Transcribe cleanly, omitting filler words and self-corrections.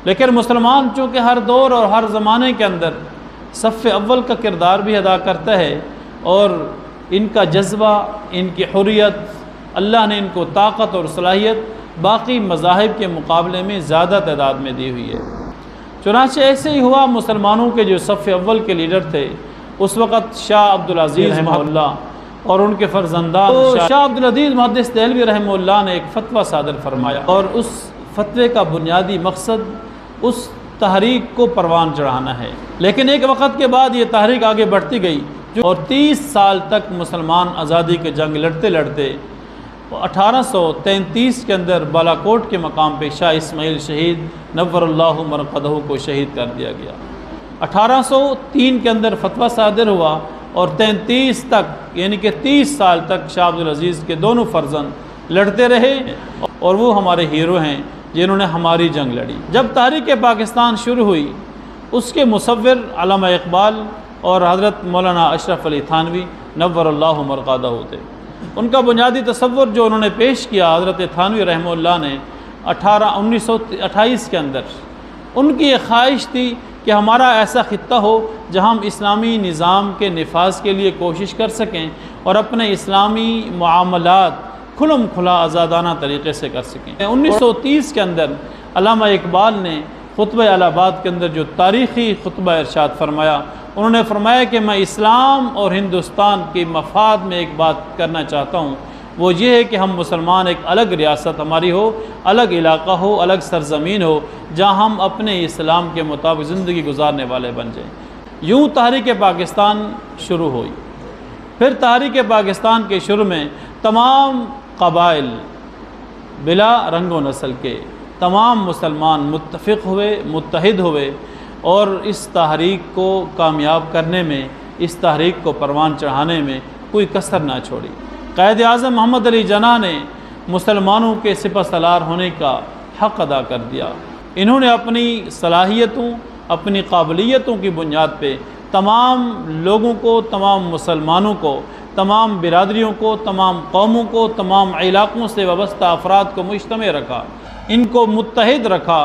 لیکن مسلمان چونکہ ہر دور اور ہر زمانے کے اندر صف اول کا کردار بھی ادا کرتا ہے، اور ان کا جذبہ، ان کی حریت، اللہ نے ان کو طاقت اور صلاحیت باقی مذاہب کے مقابلے میں زیادہ تعداد میں دی ہوئی ہے۔ چنانچہ ایسے ہی ہوا، مسلمانوں کے جو صف اول کے لیڈر تھے اس وقت شاہ عبدالعزیز رحمہ اللہ اور ان کے فرزندان شاہ عبدالعزیز محدث دہلوی رحمہ اللہ نے ایک فتویٰ صادر فرمایا، اور اس فتوے کا بنیادی مقصد اس تحریک کو پروان چڑھانا ہے۔ لیکن ایک وقت کے بعد یہ تحریک آگے بڑھتی گئی، اور 30 سال تک مسلمان آزادی کے جنگ لڑتے لڑتے 1833 کے اندر بالاکوٹ کے مقام پہ شاہ اسماعیل شہید نور اللہ مرقدہ کو شہید کر دیا گیا۔ 1803 کے اندر فتویٰ صادر ہوا، اور 33 تک یعنی کہ 30 سال تک شاہ عبدالعزیز کے دونوں فرزند لڑتے رہے، اور وہ ہمارے ہیرو ہیں جنہوں نے ہماری جنگ لڑی۔ جب تحریک پاکستان شروع ہوئی، اس کے مصور علامہ اقبال اور حضرت مولانا اشرف علی تھانوی نور اللہ مرقدہ ہوتے۔ ان کا بنیادی تصور جو انہوں نے پیش کیا حضرت تھانوی رحمہ اللہ نے 1928 کے اندر، ان کی ایک خواہش تھی کہ ہمارا ایسا خطہ ہو جہاں ہم اسلامی نظام کے نفاذ کے لیے کوشش کر سکیں اور اپنے اسلامی معاملات کھلم کھلا آزادانہ طریقے سے کر سکیں۔ 1930 کے اندر علامہ اقبال نے خطبہ الہ آباد کے اندر جو تاریخی خطبہ ارشاد فرمایا، انہوں نے فرمایا کہ میں اسلام اور ہندوستان کے مفاد میں ایک بات کرنا چاہتا ہوں، وہ یہ ہے کہ ہم مسلمان ایک الگ ریاست ہماری ہو، الگ علاقہ ہو، الگ سرزمین ہو، جہاں ہم اپنے اسلام کے مطابق زندگی گزارنے والے بن جائیں۔ یوں تحریک پاکستان شروع ہوئی۔ پھر تحریک پاکستان کے شروع میں تمام قبائل بلا رنگ و نسل کے تمام مسلمان متفق ہوئے، متحد ہوئے، اور اس تحریک کو کامیاب کرنے میں، اس تحریک کو پروان چڑھانے میں کوئی کسر نہ چھوڑی۔ قائد اعظم محمد علی جناح نے مسلمانوں کے سپہ سالار ہونے کا حق ادا کر دیا۔ انہوں نے اپنی صلاحیتوں، اپنی قابلیتوں کی بنیاد پہ تمام لوگوں کو، تمام مسلمانوں کو، تمام برادریوں کو، تمام قوموں کو، تمام علاقوں سے وابستہ افراد کو مجتمع رکھا، ان کو متحد رکھا۔